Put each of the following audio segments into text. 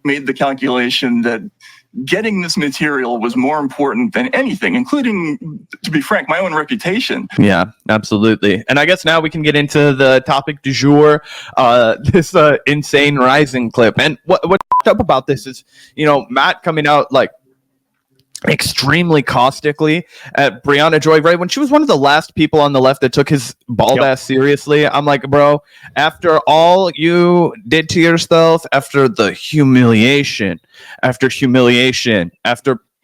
made the calculation that getting this material was more important than anything, including, to be frank, my own reputation. Yeah, absolutely. And I guess now we can get into the topic du jour, this insane Rising clip. And what's up about this is, Matt coming out like extremely caustically at Briahna Joy Gray when she was one of the last people on the left that took his bald ass seriously. I'm like, bro, after all you did to yourself, after the humiliation, after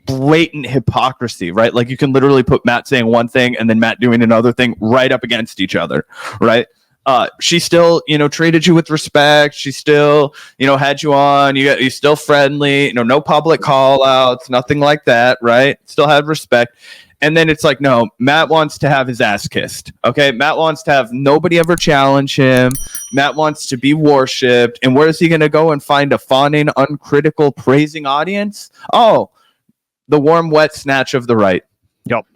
blatant hypocrisy, right? Like you can literally put Matt saying one thing and then Matt doing another thing right up against each other, right? She still, treated you with respect. She still, had you on. You're still friendly. No public call outs, nothing like that, right? Still had respect. And then it's like, no, Matt wants to have his ass kissed. Okay, Matt wants to have nobody ever challenge him. Matt wants to be worshipped. And where is he going to go and find a fawning, uncritical, praising audience? Oh, the warm, wet snatch of the right. Yep.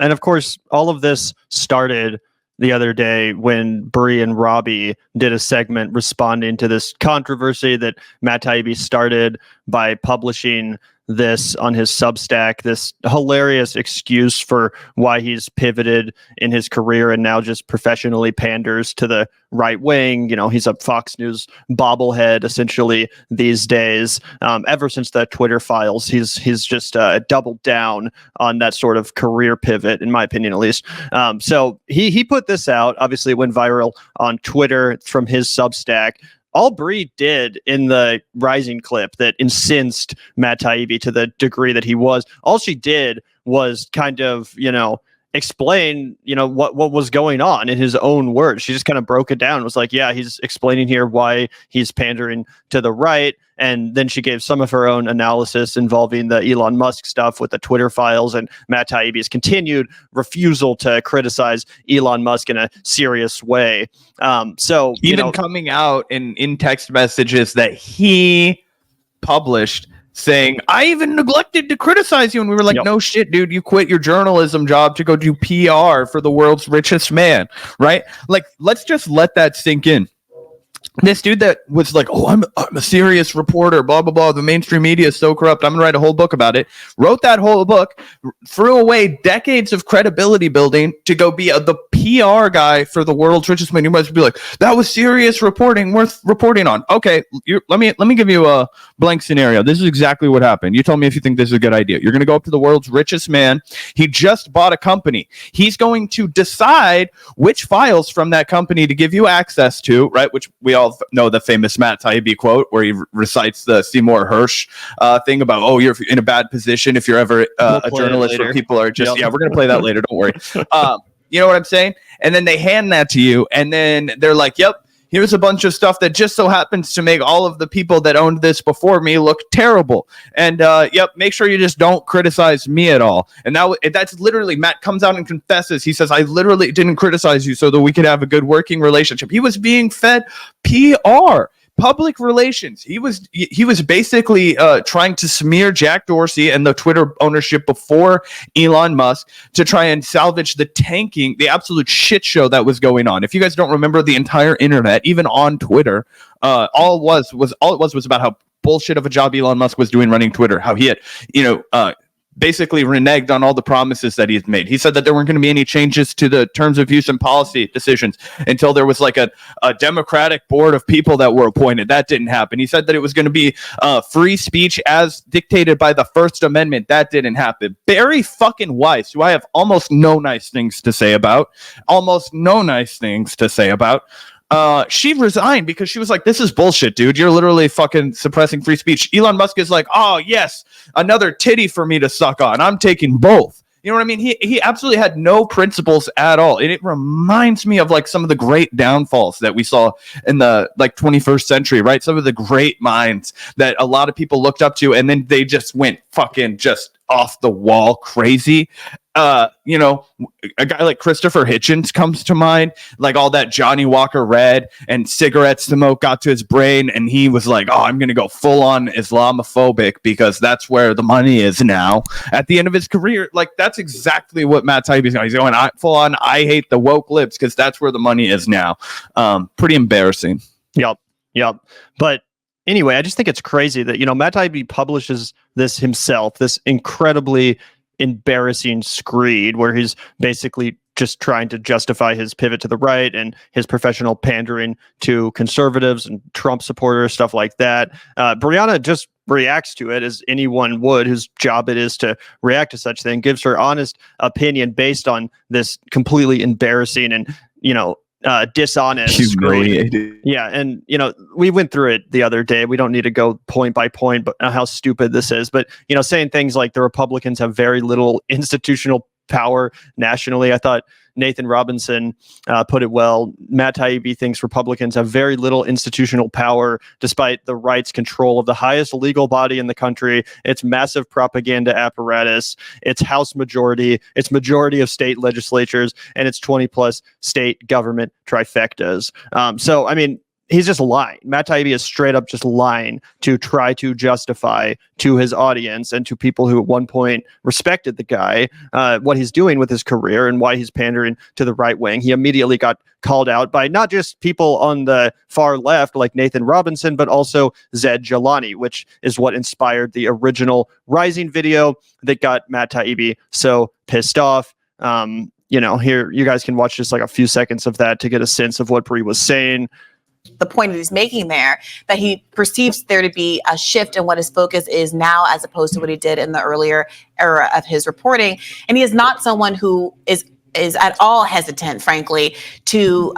And of course, all of this started the other day when Brie and Robbie did a segment responding to this controversy that Matt Taibbi started by publishing this on his Substack, this hilarious excuse for why he's pivoted in his career and now just professionally panders to the right wing. He's a Fox News bobblehead essentially these days. Ever since the Twitter files, he's just doubled down on that sort of career pivot, in my opinion, at least. So he put this out. Obviously, it went viral on Twitter from his Substack. All Brie did in the Rising clip that incensed Matt Taibbi to the degree that he was, all she did was kind of, explain, what was going on in his own words. She just kind of broke it down. It was like, yeah, he's explaining here why he's pandering to the right. And then she gave some of her own analysis involving the Elon Musk stuff with the Twitter files and Matt Taibbi's continued refusal to criticize Elon Musk in a serious way. So even coming out in text messages that he published saying, I even neglected to criticize you. And we were like, no shit, dude, you quit your journalism job to go do PR for the world's richest man, right? Like, let's just let that sink in. This dude that was like, oh, I'm a serious reporter, blah, blah, blah. The mainstream media is so corrupt. I'm going to write a whole book about it. Wrote that whole book, threw away decades of credibility building to go be the PR guy for the world's richest man. You must be like, that was serious reporting, worth reporting on. Okay, let me give you a blank scenario. This is exactly what happened. You tell me if you think this is a good idea. You're going to go up to the world's richest man. He just bought a company. He's going to decide which files from that company to give you access to, right? Which we all know the famous Matt Taibbi quote where he recites the Seymour Hersh thing about, oh, you're in a bad position if you're ever a journalist where people are just, we're going to play that later. Don't worry. You know what I'm saying? And then they hand that to you and then they're like, yep, here's a bunch of stuff that just so happens to make all of the people that owned this before me look terrible. And make sure you just don't criticize me at all. And that's literally, Matt comes out and confesses. He says, I literally didn't criticize you so that we could have a good working relationship. He was being fed PR. Public relations. He was basically trying to smear Jack Dorsey and the Twitter ownership before Elon Musk to try and salvage the absolute shit show that was going on. If you guys don't remember the entire internet, even on Twitter, all it was about how bullshit of a job Elon Musk was doing running Twitter, how he had, basically reneged on all the promises that he had made. He said that there weren't going to be any changes to the terms of use and policy decisions until there was like a democratic board of people that were appointed. That didn't happen. He said that it was going to be free speech as dictated by the First Amendment. That didn't happen. Barry fucking Weiss, who I have almost no nice things to say about, she resigned because she was like, this is bullshit, dude. You're literally fucking suppressing free speech. Elon Musk is like, oh, yes, another titty for me to suck on. I'm taking both. You know what I mean? He absolutely had no principles at all. And it reminds me of like some of the great downfalls that we saw in the like 21st century, right? Some of the great minds that a lot of people looked up to and then they just went fucking just off the wall crazy. A guy like Christopher Hitchens comes to mind, like all that Johnny Walker Red and cigarette smoke got to his brain. And he was like, oh, I'm going to go full on Islamophobic because that's where the money is now at the end of his career. Like that's exactly what Matt Taibbi is going. He's going full on. I hate the woke libs because that's where the money is now. Pretty embarrassing. Yep. But anyway, I just think it's crazy that, Matt Taibbi publishes this himself, this incredibly embarrassing screed where he's basically just trying to justify his pivot to the right and his professional pandering to conservatives and Trump supporters, stuff like that. Briahna just reacts to it as anyone would whose job it is to react to such thing, gives her honest opinion based on this completely embarrassing and, dishonest, humiliated. Yeah, and we went through it the other day. We don't need to go point by point, but how stupid this is. But saying things like the Republicans have very little institutional power nationally. I thought Nathan Robinson put it well. Matt Taibbi thinks Republicans have very little institutional power despite the right's control of the highest legal body in the country, its massive propaganda apparatus, its House majority, its majority of state legislatures, and its 20 plus state government trifectas. So, I mean, he's just lying. Matt Taibbi is straight up just lying to try to justify to his audience and to people who at one point respected the guy what he's doing with his career and why he's pandering to the right wing. He immediately got called out by not just people on the far left like Nathan Robinson, but also Zac Gavin, which is what inspired the original Rising video that got Matt Taibbi so pissed off. Here you guys can watch just like a few seconds of that to get a sense of what Brie was saying. The point that he's making there, that he perceives there to be a shift in what his focus is now as opposed to what he did in the earlier era of his reporting. And he is not someone who is at all hesitant, frankly, to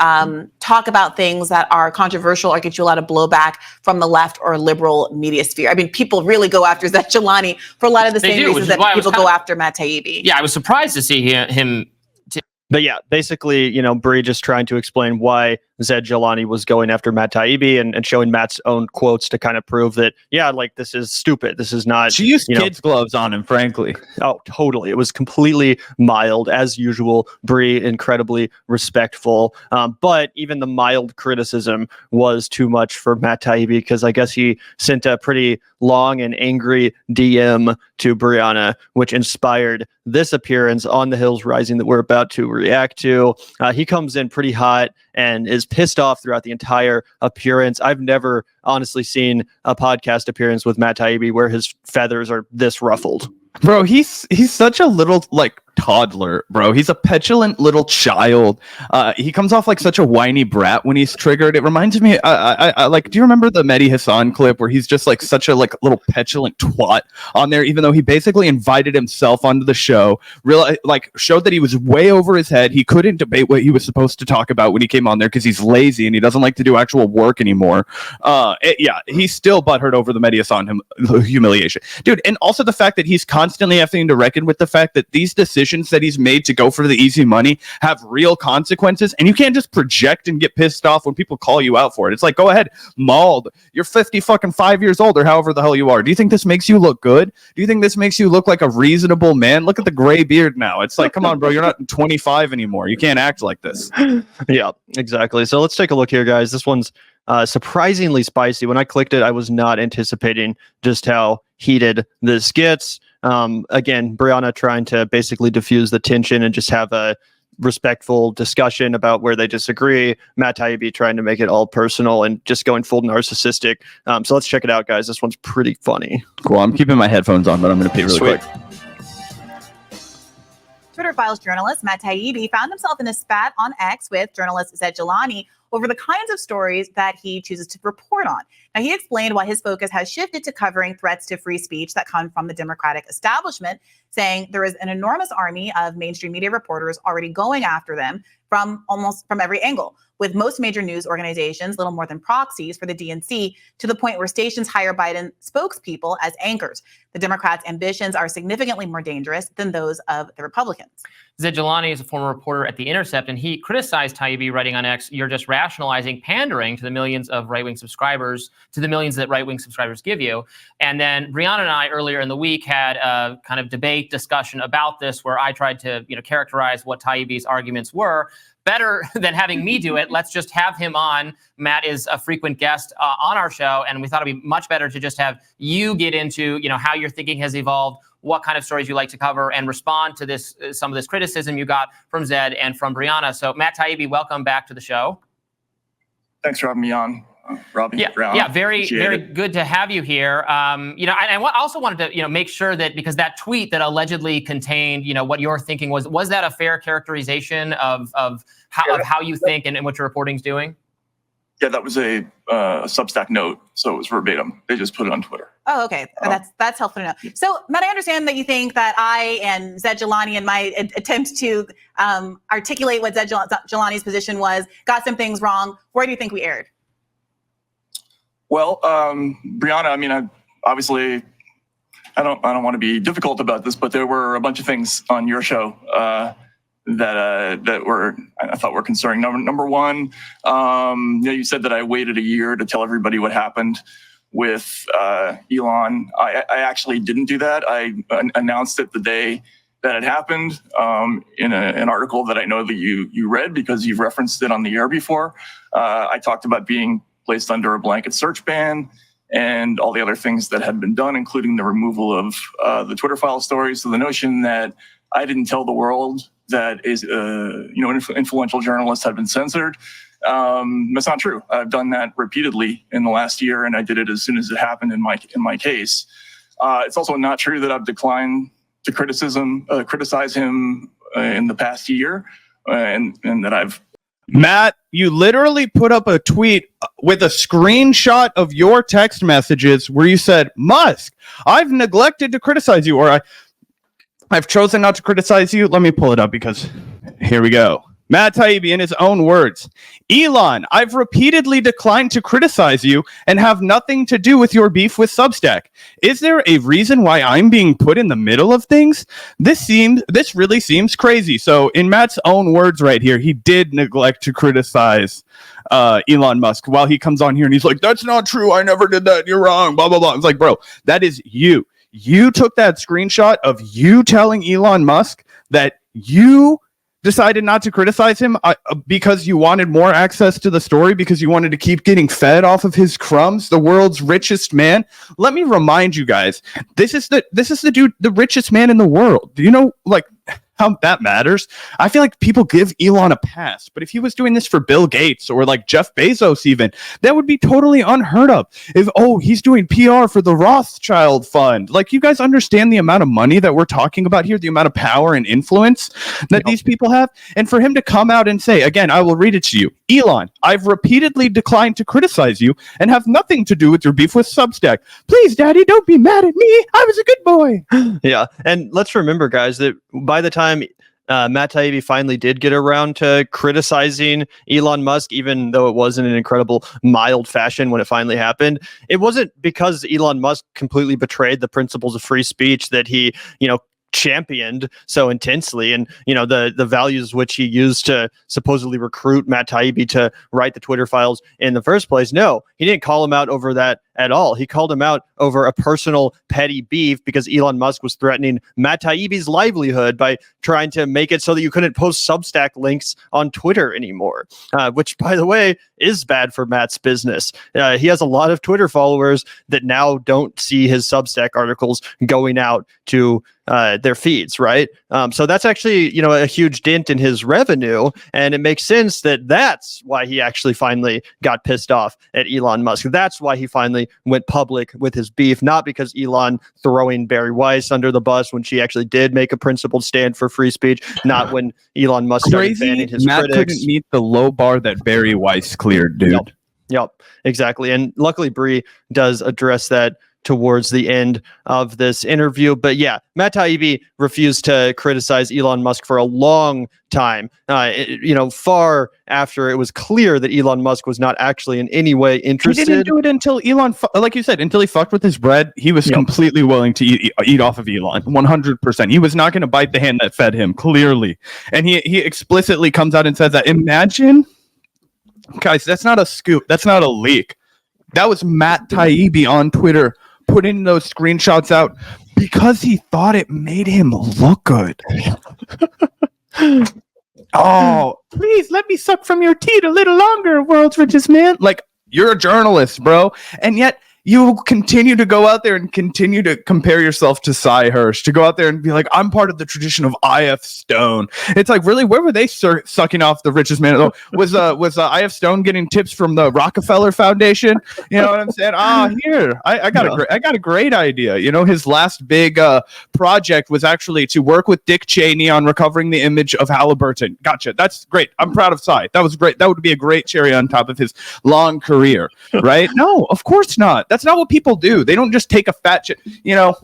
talk about things that are controversial or get you a lot of blowback from the left or liberal media sphere. I mean, people really go after Zac Gavin for a lot of the same reasons that people go after Matt Taibbi. Yeah, I was surprised to see him. But yeah, basically, Brie just trying to explain why Zac Gavin was going after Matt Taibbi and showing Matt's own quotes to kind of prove that, this is stupid. This is not. She used kids' gloves on him, frankly. Oh, totally. It was completely mild, as usual. Brie, incredibly respectful. But even the mild criticism was too much for Matt Taibbi because I guess he sent a pretty long and angry DM to Briahna, which inspired this appearance on The Hills Rising that we're about to react to. He comes in pretty hot and is pissed off throughout the entire appearance. I've never honestly seen a podcast appearance with Matt Taibbi where his feathers are this ruffled. Bro, he's such a little toddler, bro. He's a petulant little child. He comes off like such a whiny brat when he's triggered. It reminds me, I do you remember the Mehdi Hassan clip where he's just such a little petulant twat on there, even though he basically invited himself onto the show, showed that he was way over his head. He couldn't debate what he was supposed to talk about when he came on there because he's lazy and he doesn't like to do actual work anymore. He's still butthurt over the Mehdi Hassan humiliation. Dude, and also the fact that he's constantly having to reckon with the fact that these decisions that he's made to go for the easy money have real consequences, and you can't just project and get pissed off when people call you out for it. It's like, go ahead, mauled. You're 5 years old or however the hell you are. Do you think this makes you look good? Do you think this makes you look like a reasonable man? Look at the gray beard now. It's like, come on, bro, you're not 25 anymore. You can't act like this. Yeah, exactly. So let's take a look here, guys. This one's surprisingly spicy. When I clicked it, I was not anticipating just how heated this gets. Again, Briahna trying to basically diffuse the tension and just have a respectful discussion about where they disagree. Matt Taibbi trying to make it all personal and just going full narcissistic. So let's check it out, guys. This one's pretty funny. Cool. I'm keeping my headphones on, but I'm going to pee really quick. Twitter Files journalist Matt Taibbi found himself in a spat on X with journalist Zac Gavin over the kinds of stories that he chooses to report on. Now, he explained why his focus has shifted to covering threats to free speech that come from the Democratic establishment, saying there is an enormous army of mainstream media reporters already going after them from every angle, with most major news organizations little more than proxies for the DNC, to the point where stations hire Biden spokespeople as anchors. The Democrats' ambitions are significantly more dangerous than those of the Republicans. Zac Gavin is a former reporter at The Intercept, and he criticized Taibbi, writing on X, "You're just rationalizing pandering to the millions of right-wing subscribers, to the millions that right-wing subscribers give you." And then Briahna and I earlier in the week had a kind of debate discussion about this, where I tried to characterize what Taibbi's arguments were. Better than having me do it, let's just have him on. Matt is a frequent guest on our show, and we thought it'd be much better to just have you get into how your thinking has evolved, what kind of stories you like to cover, and respond to this some of this criticism you got from Zed and from Briahna. So Matt Taibbi, welcome back to the show. Thanks for having me on. Robbie. Yeah, very Appreciate good to have you here. I also wanted to, make sure that because that tweet that allegedly contained, what your thinking was that a fair characterization of how you think and what your reporting's doing? Yeah, that was a Substack note, so it was verbatim. They just put it on Twitter. Oh, okay. That's helpful to know. So, Matt, I understand that you think that I and Zed Jelani and my attempt to articulate what Zed Jelani's position was got some things wrong. Where do you think we erred? Well, Briahna, I mean, I don't want to be difficult about this, but there were a bunch of things on your show that were, I thought, were concerning. Number one, you said that I waited a year to tell everybody what happened with Elon. I actually didn't do that. I announced it the day that it happened in an article that I know that you read because you've referenced it on the air before. I talked about being placed under a blanket search ban and all the other things that had been done, including the removal of the Twitter file stories. So the notion that I didn't tell the world that is, influential journalists have been censored, that's not true. I've done that repeatedly in the last year, and I did it as soon as it happened in my case. It's also not true that I've declined to criticize him in the past year, and that I've. Matt, you literally put up a tweet with a screenshot of your text messages where you said, Musk, I've neglected to criticize you, or I've chosen not to criticize you. Let me pull it up because here we go. Matt Taibbi, in his own words, Elon, I've repeatedly declined to criticize you and have nothing to do with your beef with Substack. Is there a reason why I'm being put in the middle of things? This really seems crazy. So in Matt's own words right here, he did neglect to criticize Elon Musk while he comes on here and he's like, that's not true. I never did that. You're wrong. Blah, blah, blah. It's like, bro, that is you. You took that screenshot of you telling Elon Musk that you decided not to criticize him because you wanted more access to the story, because you wanted to keep getting fed off of his crumbs, the world's richest man. Let me remind you guys, this is the dude, the richest man in the world. Do you know, how that matters? I feel like people give Elon a pass, but if he was doing this for Bill Gates or Jeff Bezos even, that would be totally unheard of. If, he's doing PR for the Rothschild fund. You guys understand the amount of money that we're talking about here, the amount of power and influence that these people have? And for him to come out and say, again, I will read it to you, Elon, I've repeatedly declined to criticize you and have nothing to do with your beef with Substack. Please, Daddy, don't be mad at me. I was a good boy. Yeah. And let's remember, guys, that by the time Matt Taibbi finally did get around to criticizing Elon Musk, even though it was in an incredible mild fashion when it finally happened, it wasn't because Elon Musk completely betrayed the principles of free speech that he, championed so intensely, and the values which he used to supposedly recruit Matt Taibbi to write the Twitter files in the first place. No, he didn't call him out over that at all. He called him out over a personal petty beef because Elon Musk was threatening Matt Taibbi's livelihood by trying to make it so that you couldn't post Substack links on Twitter anymore, which, by the way, is bad for Matt's business. He has a lot of Twitter followers that now don't see his Substack articles going out to their feeds, right? So that's actually, a huge dent in his revenue, and it makes sense that that's why he actually finally got pissed off at Elon Musk. That's why he finally went public with his beef, not because Elon throwing Brie Weiss under the bus when she actually did make a principled stand for free speech, not when Elon Musk started banning his Matt critics. Couldn't meet the low bar that Brie Weiss cleared, dude. Yep, exactly. And luckily, Brie does address that towards the end of this interview. But yeah, Matt Taibbi refused to criticize Elon Musk for a long time, far after it was clear that Elon Musk was not actually in any way interested. He didn't do it until Elon, like you said, until he fucked with his bread. He was completely willing to eat off of Elon, 100%. He was not going to bite the hand that fed him, clearly. And he explicitly comes out and says that. Imagine, guys, that's not a scoop. That's not a leak. That was Matt Taibbi on Twitter putting those screenshots out because he thought it made him look good. Oh, please let me suck from your teat a little longer, world's richest man. You're a journalist, bro. And yet you continue to go out there and continue to compare yourself to Cy Hirsch, to go out there and be like, I'm part of the tradition of I.F. Stone. It's like, really, where were they sucking off the richest man? Was I.F. Stone getting tips from the Rockefeller Foundation? You know what I'm saying? Here, I got a great idea. You know, his last big project was actually to work with Dick Cheney on recovering the image of Halliburton. Gotcha. That's great. I'm proud of Cy. That was great. That would be a great cherry on top of his long career, right? No, of course not. That's not what people do. They don't just take a fat shit. You know,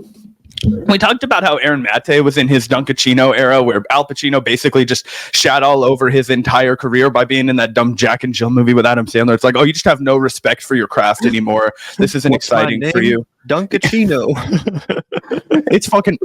we talked about how Aaron Maté was in his Dunkachino era, where Al Pacino basically just shat all over his entire career by being in that dumb Jack and Jill movie with Adam Sandler. It's like, oh, you just have no respect for your craft anymore. This isn't exciting for you. Dunkachino. It's fucking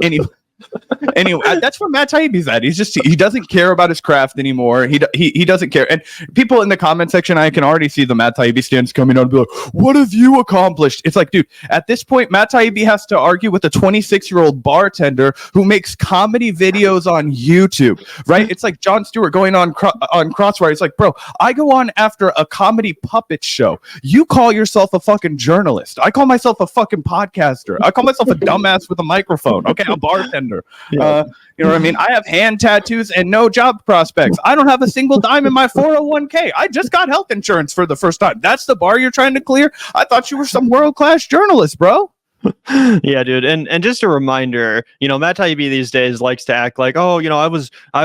anyway, that's where Matt Taibbi's at. He doesn't care about his craft anymore. He doesn't care. And people in the comment section, I can already see the Matt Taibbi stands coming out and be like, what have you accomplished? It's like, dude, at this point, Matt Taibbi has to argue with a 26-year-old bartender who makes comedy videos on YouTube, right? It's like Jon Stewart going on Crosswire. It's like, bro, I go on after a comedy puppet show. You call yourself a fucking journalist. I call myself a fucking podcaster. I call myself a dumbass with a microphone. Okay, a bartender. You know what I mean? I have hand tattoos and no job prospects. I don't have a single dime in my 401k. I just got health insurance for the first time. That's the bar you're trying to clear? I thought you were some world-class journalist, bro. Yeah, dude, and just a reminder, you know, Matt Taibbi these days likes to act like, oh, you know, I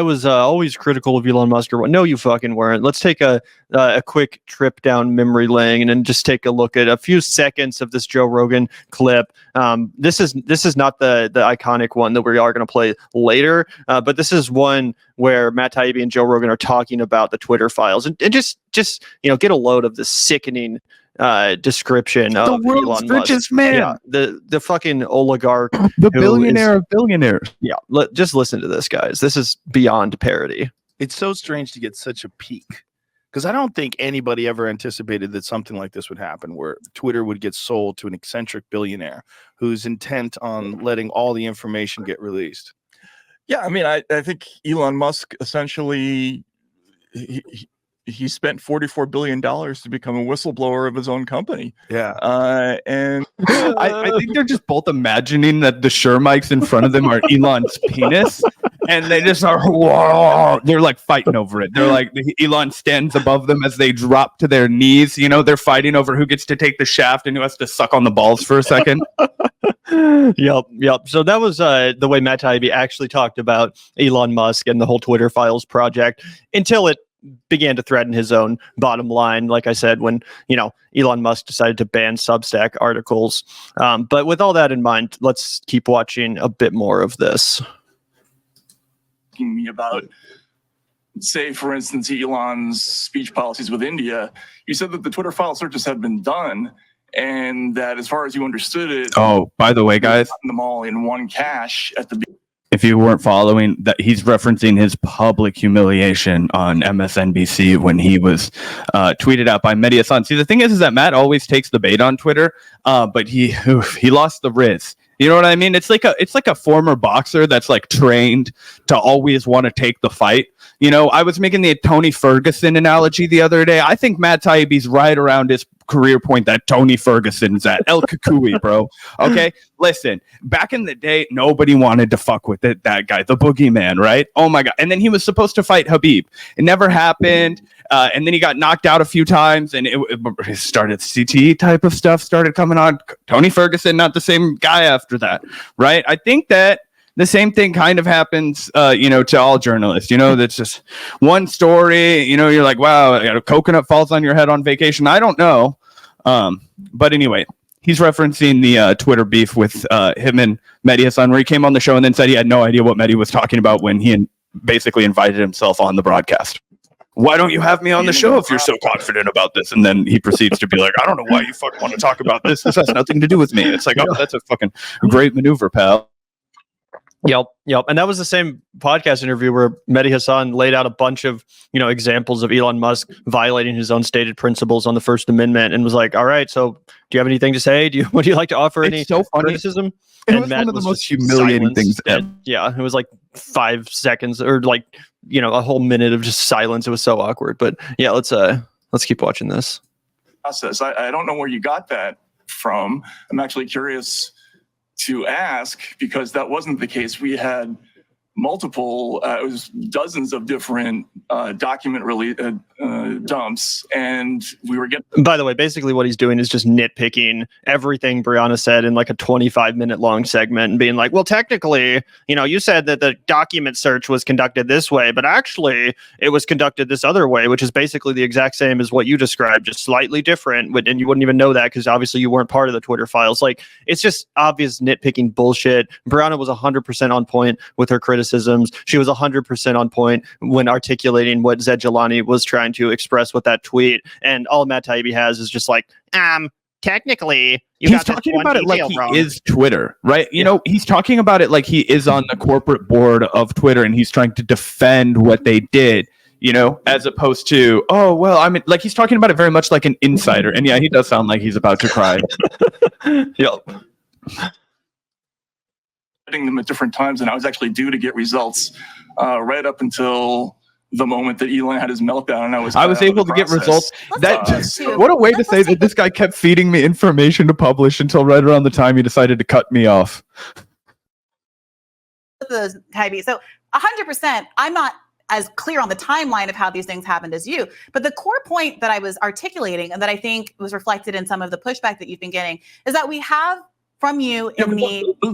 was always critical of Elon Musk. Or what? No, you fucking weren't. Let's take a quick trip down memory lane and then just take a look at a few seconds of this Joe Rogan clip. This is not the iconic one that we are going to play later, but this is one where Matt Taibbi and Joe Rogan are talking about the Twitter files and just you know, get a load of the sickening description of the world's Elon Musk. Richest man. Yeah, the fucking oligarch, the billionaire of billionaires. Yeah, just listen to this, guys. This is beyond parody. It's so strange to get such a peak, because I don't think anybody ever anticipated that something like this would happen, where Twitter would get sold to an eccentric billionaire who's intent on letting all the information get released. Yeah, I mean, I think Elon Musk essentially he spent $44 billion to become a whistleblower of his own company. Yeah. And I think they're just both imagining that the Shure mics in front of them are Elon's penis. And they just are, whoa, they're like fighting over it. They're like, Elon stands above them as they drop to their knees. You know, they're fighting over who gets to take the shaft and who has to suck on the balls for a second. Yep. So that was the way Matt Taibbi actually talked about Elon Musk and the whole Twitter files project, until it began to threaten his own bottom line. Like I said, when, you know, Elon Musk decided to ban Substack articles. But with all that in mind, let's keep watching a bit more of this. Me about, say, for instance, Elon's speech policies with India. You said that the Twitter file searches have been done, and that as far as you understood it, oh, by the way, guys, them all in one cache at the. If you weren't following, that he's referencing his public humiliation on MSNBC when he was tweeted out by Mehdi Hasan. See, the thing is that Matt always takes the bait on Twitter, but he lost the Riz. You know what I mean? It's like a former boxer that's like trained to always want to take the fight. You know, I was making the Tony Ferguson analogy the other day. I think Matt Taibbi's right around his career point that Tony Ferguson's at. El Kukui, bro. Okay? Listen, back in the day, nobody wanted to fuck with that guy, the boogeyman, right? Oh my God. And then he was supposed to fight Habib. It never happened. And then he got knocked out a few times, and it started CTE type of stuff started coming on. Tony Ferguson, not the same guy after that, right? I think that the same thing kind of happens, to all journalists. You know, that's just one story. You know, you're like, wow, a coconut falls on your head on vacation. I don't know. But anyway, he's referencing the Twitter beef with him and Mehdi Hasan, where he came on the show and then said he had no idea what Mehdi was talking about when he basically invited himself on the broadcast. Why don't you have me on the show if you're so confident about this? And then he proceeds to be like, I don't know why you fucking want to talk about this. This has nothing to do with me. It's like, oh, that's a fucking great maneuver, pal. Yep. And that was the same podcast interview where Mehdi Hasan laid out a bunch of, examples of Elon Musk violating his own stated principles on the First Amendment, and was like, all right, so do you have anything to say? Would you like to offer any criticism? It was one of the most humiliating things ever. Yeah, it was like 5 seconds or like, a whole minute of just silence. It was so awkward. But yeah, let's keep watching this. Process. I don't know where you got that from. I'm actually curious to ask, because that wasn't the case. We had multiple, it was dozens of different document dumps, and we were getting. By the way, basically what he's doing is just nitpicking everything Briahna said in like a 25-minute long segment and being like, well, technically, you said that the document search was conducted this way, but actually it was conducted this other way, which is basically the exact same as what you described, just slightly different. And you wouldn't even know that because obviously you weren't part of the Twitter files. Like, it's just obvious nitpicking bullshit. Briahna was 100% on point with her criticisms. She was 100% on point when articulating what Zac Gavin was trying to express with that tweet. And all Matt Taibbi has is just like, technically, he's talking about it like he is Twitter, right? You know, he's talking about it like he is on the corporate board of Twitter, and he's trying to defend what they did, as opposed to, oh, well, I mean, like, he's talking about it very much like an insider. And yeah, he does sound like he's about to cry. Yep. Them at different times, and I was actually due to get results right up until the moment that Elon had his meltdown, and I was able to get results. What a way to say that this guy kept feeding me information to publish until right around the time he decided to cut me off. So 100%, I'm not as clear on the timeline of how these things happened as you, but the core point that I was articulating and that I think was reflected in some of the pushback that you've been getting is that we have from you in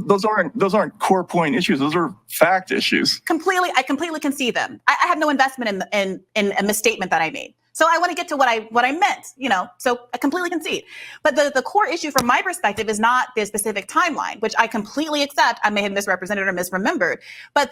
those aren't core point issues. Those are fact issues. I completely can see them. I have no investment in a misstatement that I made. So I want to get to what I meant, so I completely concede. But the core issue from my perspective is not the specific timeline, which I completely accept. I may have misrepresented or misremembered, but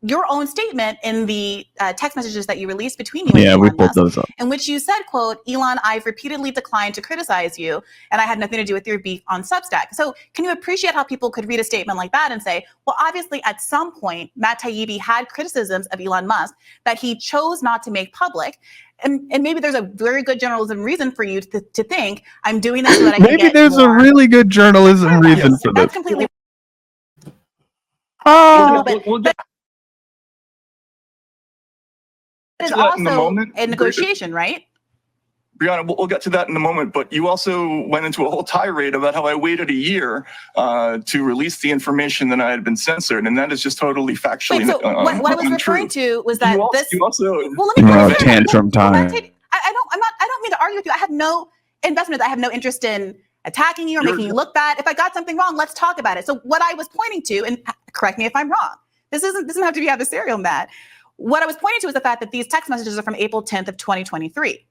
your own statement in the text messages that you released between you and Elon we pulled those up, in which you said, quote, Elon, I've repeatedly declined to criticize you, and I had nothing to do with your beef on Substack. So can you appreciate how people could read a statement like that and say, well, obviously at some point, Matt Taibbi had criticisms of Elon Musk that he chose not to make public. And maybe there's a very good journalism reason for you to think I'm doing this so that I can maybe there's a really good journalism reason for this. That's completely. It is also a negotiation, right? Briahna, we'll get to that in a moment, but you also went into a whole tirade about how I waited a year to release the information that I had been censored, and that is just totally factually untrue. What I was referring to was that you also well, let me have tantrum time. I don't mean to argue with you. I have no investment. I have no interest in attacking you or making you look bad. If I got something wrong, let's talk about it. So what I was pointing to, and correct me if I'm wrong, this doesn't have to be adversarial, Matt. What I was pointing to is the fact that these text messages are from April 10th of 2023.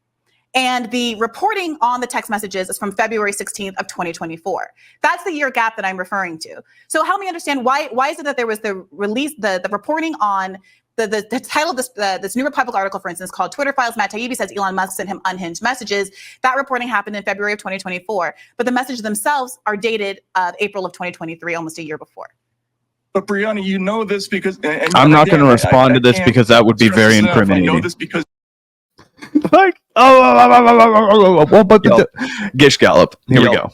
And the reporting on the text messages is from February 16th of 2024. That's the year gap that I'm referring to. So help me understand why is it that there was the release, the reporting on the title of this New Republic article, for instance, called Twitter Files, Matt Taibbi says Elon Musk sent him unhinged messages. That reporting happened in February of 2024. But the messages themselves are dated April of 2023, almost a year before. But Briahna, you know this because I'm not going to respond to this because that would be very incriminating. I know this because like Gish Gallop. Here we go.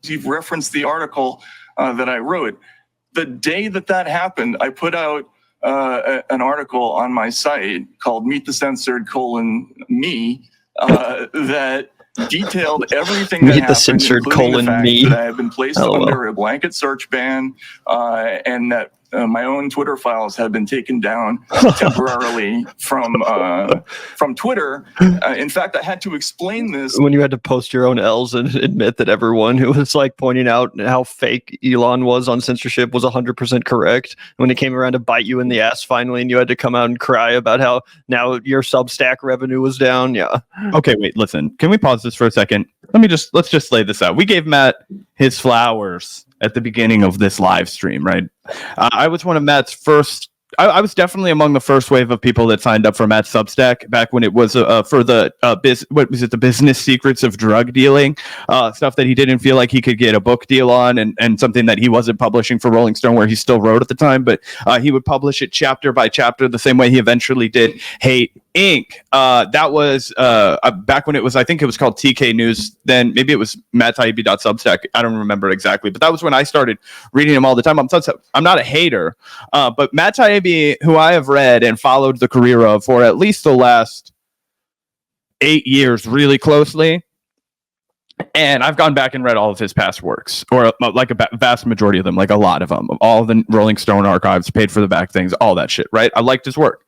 You've referenced the article that I wrote. The day that happened, I put out an article on my site called Meet the Censored: Me that detailed everything that happened, including the fact that I have been placed under a blanket search ban, and that my own Twitter files have been taken down temporarily from Twitter. In fact, I had to explain this when you had to post your own L's and admit that everyone who was like pointing out how fake Elon was on censorship was 100% correct. When it came around to bite you in the ass finally, and you had to come out and cry about how now your Substack revenue was down. Yeah. Okay, wait, listen. Can we pause this for a second? Let's just lay this out. We gave Matt his flowers at the beginning of this live stream, right? I was one of Matt's first. I was definitely among the first wave of people that signed up for Matt's Substack back when it was for the the business secrets of drug dealing, stuff that he didn't feel like he could get a book deal on, and something that he wasn't publishing for Rolling Stone, where he still wrote at the time, but he would publish it chapter by chapter, the same way he eventually did Hate Inc. That was back when it was, I think it was called TK News. Then maybe it was matttaibbi.substack. I don't remember exactly, but that was when I started reading him all the time. I'm not a hater, but Matt Taibbi, who I have read and followed the career of for at least the last 8 years really closely, And I've gone back and read all of his past works, or like a vast majority of them, like a lot of them, all of the Rolling Stone archives, paid for the back things, all that shit, right? I liked his work.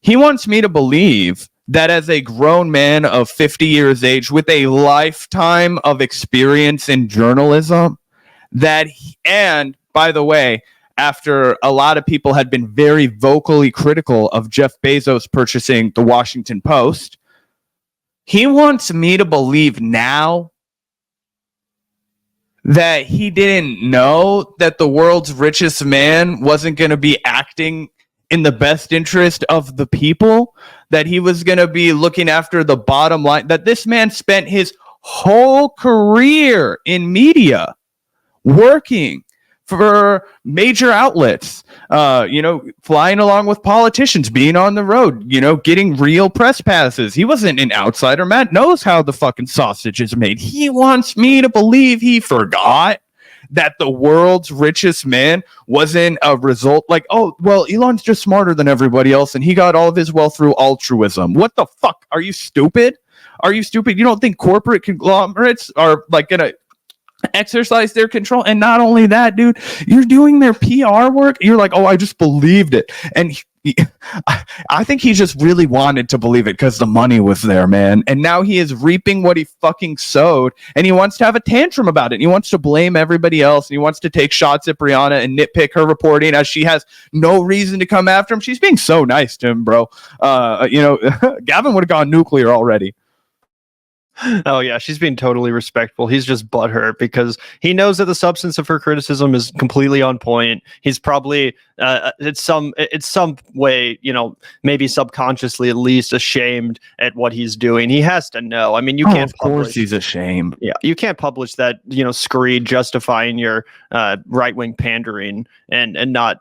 He wants me to believe that as a grown man of 50 years age with a lifetime of experience in journalism, and by the way, after a lot of people had been very vocally critical of Jeff Bezos purchasing the Washington Post, he wants me to believe now that he didn't know that the world's richest man wasn't going to be acting in the best interest of the people, that he was going to be looking after the bottom line, that this man spent his whole career in media working for major outlets, flying along with politicians, being on the road, getting real press passes. He wasn't an outsider. Matt knows how the fucking sausage is made. He wants me to believe he forgot that the world's richest man wasn't a result like, oh, well, Elon's just smarter than everybody else and he got all of his wealth through altruism. What the fuck? Are you stupid? You don't think corporate conglomerates are like gonna exercise their control? And not only that, dude, you're doing their PR work. You're like, oh, I just believed it. And I think he just really wanted to believe it because the money was there, man. And now he is reaping what he fucking sowed, and he wants to have a tantrum about it. And he wants to blame everybody else, and he wants to take shots at Briahna and nitpick her reporting as she has no reason to come after him. She's being so nice to him, bro. Gavin would have gone nuclear already. Oh yeah, she's being totally respectful. He's just butthurt because he knows that the substance of her criticism is completely on point. He's probably it's some way, maybe subconsciously at least ashamed at what he's doing. He has to know. I mean, you can't. Of course, he's ashamed. Yeah, you can't publish that screed justifying your right wing pandering and not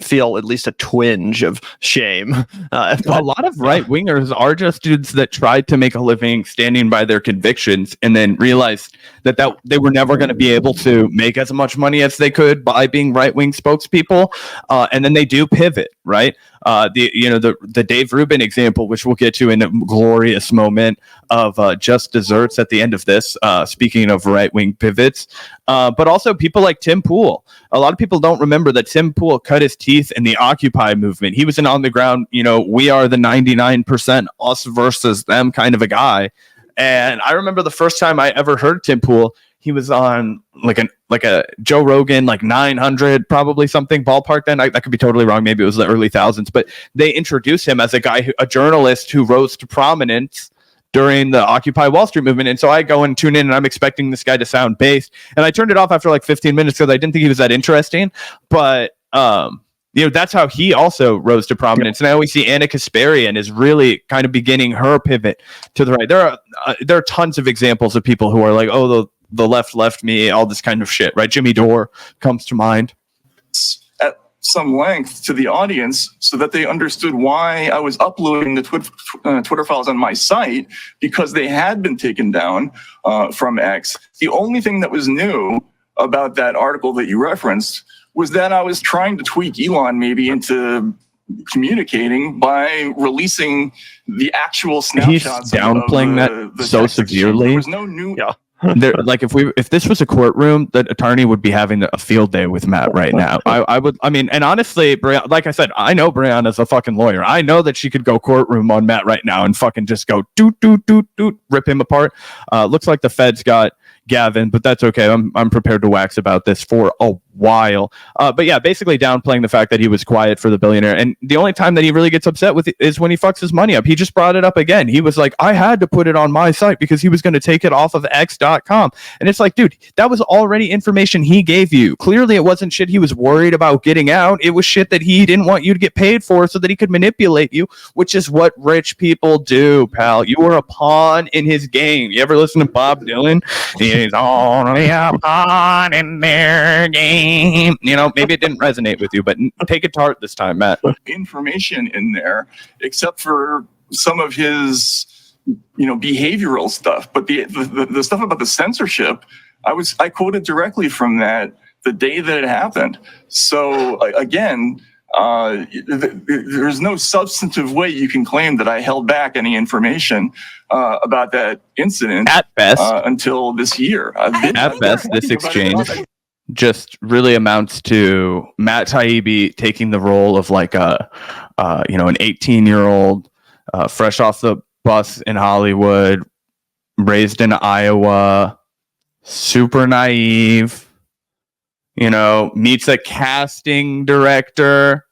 feel at least a twinge of shame. A lot of right wingers are just dudes that tried to make a living standing by their convictions and then realized that they were never going to be able to make as much money as they could by being right wing spokespeople, and then they do pivot, right? The Dave Rubin example, which we'll get to in a glorious moment of just desserts at the end of this. Speaking of right wing pivots, but also people like Tim Pool. A lot of people don't remember that Tim Pool cut his teeth in the Occupy movement. He was an on the ground, we are the 99%, us versus them kind of a guy. And I remember the first time I ever heard Tim Pool, he was on like a Joe Rogan, like 900, probably something ballpark then. I could be totally wrong. Maybe it was the early thousands, but they introduced him as a journalist who rose to prominence during the Occupy Wall Street movement. And so I go and tune in and I'm expecting this guy to sound based. And I turned it off after like 15 minutes because I didn't think he was that interesting. But, that's how he also rose to prominence. And I always see Anna Kasparian is really kind of beginning her pivot to the right. There are tons of examples of people who are like, oh, the left left me, all this kind of shit, right? Jimmy Dore comes to mind. At some length to the audience so that they understood why I was uploading the Twitter files on my site, because they had been taken down from X. The only thing that was new about that article that you referenced was that I was trying to tweak Elon maybe into communicating by releasing the actual snapshots. He's downplaying that so severely. There was no new. Yeah. Like if this was a courtroom, that attorney would be having a field day with Matt right now. And honestly, like I said, I know Briahna's a fucking lawyer. I know that she could go courtroom on Matt right now and fucking just go doot, rip him apart. Looks like the feds got Gavin, but that's okay. I'm prepared to wax about this for a while. But yeah, basically downplaying the fact that he was quiet for the billionaire. And the only time that he really gets upset with it is when he fucks his money up. He just brought it up again. He was like, I had to put it on my site because he was going to take it off of X.com. And it's like, dude, that was already information he gave you. Clearly it wasn't shit he was worried about getting out. It was shit that he didn't want you to get paid for so that he could manipulate you, which is what rich people do, pal. You were a pawn in his game. You ever listen to Bob Dylan? He's only a pawn in their game. Maybe it didn't resonate with you, but take it to heart this time, Matt. Information in there, except for some of his, behavioral stuff. But the stuff about the censorship, I quoted directly from that the day that it happened. So again, there's no substantive way you can claim that I held back any information about that incident At best, until this year. at best, this exchange just really amounts to Matt Taibbi taking the role of like an 18-year-old, fresh off the bus in Hollywood, raised in Iowa, super naive, meets a casting director,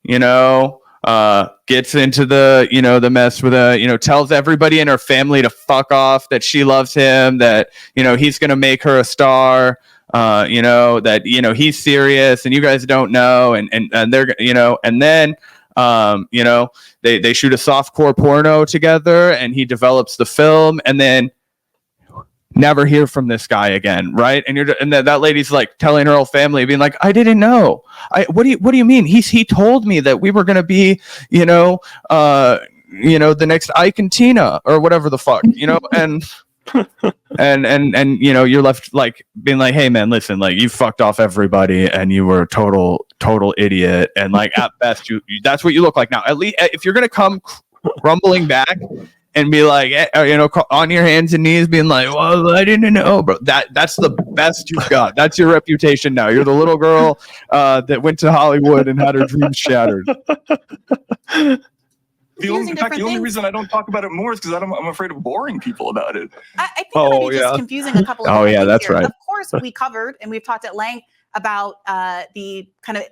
gets into the mess with tells everybody in her family to fuck off, that she loves him, that, he's going to make her a star, that, he's serious and you guys don't know. And they're, and then, they shoot a softcore porno together and he develops the film, and then never hear from this guy again, right? And that lady's like telling her whole family, being like, I didn't know. What do you mean? He told me that we were gonna be, the next Ike and Tina or whatever the fuck, and you're left like being like, hey man, listen, like you fucked off everybody and you were a total idiot, and like at best you that's what you look like now. At least if you're gonna come crumbling back and be like, on your hands and knees, being like, well, I didn't know, bro. That's the best you've got. That's your reputation now. You're the little girl that went to Hollywood and had her dreams shattered. The only reason I don't talk about it more is because I'm afraid of boring people about it. I think that might be just confusing a couple of Oh, yeah, that's here. right. Of course, we covered and we've talked at length about the kind of